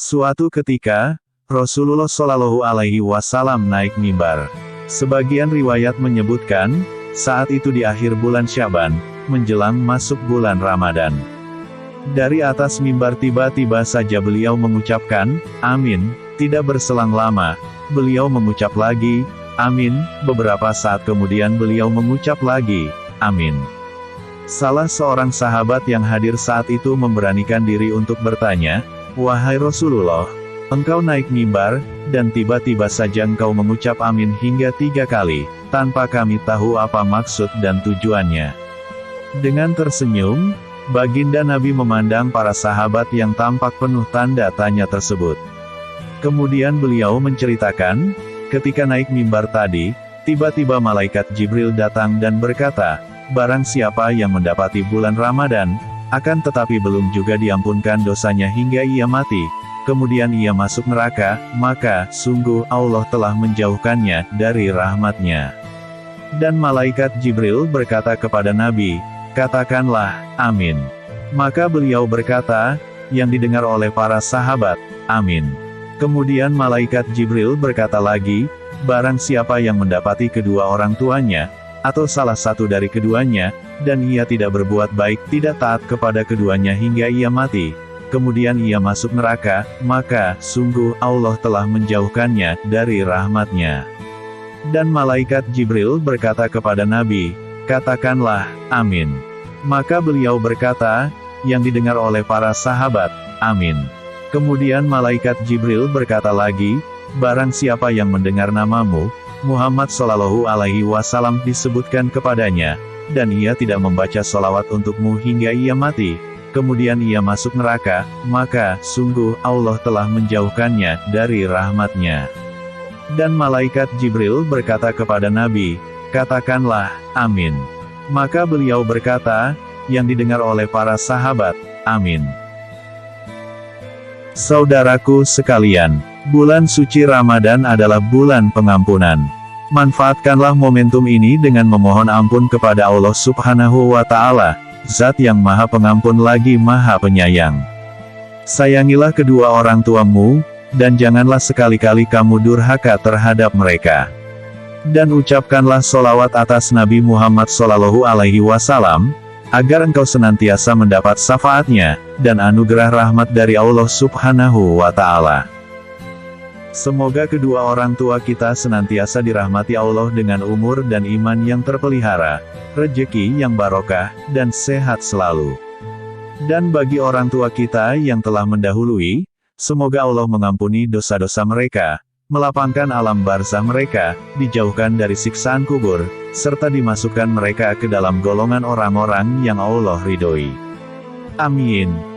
Suatu ketika, Rasulullah Shallallahu Alaihi Wasallam naik mimbar. Sebagian riwayat menyebutkan, saat itu di akhir bulan Syaban, menjelang masuk bulan Ramadan. Dari atas mimbar tiba-tiba saja beliau mengucapkan, "Amin." Tidak berselang lama, beliau mengucap lagi, "Amin." Beberapa saat kemudian beliau mengucap lagi, "Amin." Salah seorang sahabat yang hadir saat itu memberanikan diri untuk bertanya, "Wahai Rasulullah, engkau naik mimbar, dan tiba-tiba saja engkau mengucap amin hingga 3 kali, tanpa kami tahu apa maksud dan tujuannya." Dengan tersenyum, Baginda Nabi memandang para sahabat yang tampak penuh tanda tanya tersebut. Kemudian beliau menceritakan, ketika naik mimbar tadi, tiba-tiba malaikat Jibril datang dan berkata, "Barang siapa yang mendapati bulan Ramadan, akan tetapi belum juga diampunkan dosanya hingga ia mati, kemudian ia masuk neraka, maka, sungguh, Allah telah menjauhkannya dari rahmatnya." Dan malaikat Jibril berkata kepada Nabi, "Katakanlah, amin." Maka beliau berkata, yang didengar oleh para sahabat, "Amin." Kemudian malaikat Jibril berkata lagi, "Barang siapa yang mendapati kedua orang tuanya, atau salah satu dari keduanya, dan ia tidak berbuat baik, tidak taat kepada keduanya hingga ia mati, kemudian ia masuk neraka, maka, sungguh, Allah telah menjauhkannya dari rahmatnya." Dan malaikat Jibril berkata kepada Nabi, "Katakanlah, amin." Maka beliau berkata, yang didengar oleh para sahabat, "Amin." Kemudian malaikat Jibril berkata lagi, "Barang siapa yang mendengar namamu, Muhammad Shallallahu Alaihi Wasallam disebutkan kepadanya, dan ia tidak membaca sholawat untukmu hingga ia mati, kemudian ia masuk neraka, maka, sungguh, Allah telah menjauhkannya dari rahmatnya." Dan malaikat Jibril berkata kepada Nabi, "Katakanlah, amin." Maka beliau berkata, yang didengar oleh para sahabat, "Amin." Saudaraku sekalian, bulan suci Ramadan adalah bulan pengampunan. Manfaatkanlah momentum ini dengan memohon ampun kepada Allah Subhanahu wa Ta'ala, Zat yang Maha Pengampun lagi Maha Penyayang. Sayangilah kedua orang tuamu, dan janganlah sekali-kali kamu durhaka terhadap mereka. Dan ucapkanlah sholawat atas Nabi Muhammad Shallallahu Alaihi Wasallam, agar engkau senantiasa mendapat syafaatnya, dan anugerah rahmat dari Allah Subhanahu wa Ta'ala. Semoga kedua orang tua kita senantiasa dirahmati Allah dengan umur dan iman yang terpelihara, rejeki yang barokah, dan sehat selalu. Dan bagi orang tua kita yang telah mendahului, semoga Allah mengampuni dosa-dosa mereka, melapangkan alam barzah mereka, dijauhkan dari siksaan kubur, serta dimasukkan mereka ke dalam golongan orang-orang yang Allah ridhoi. Amin.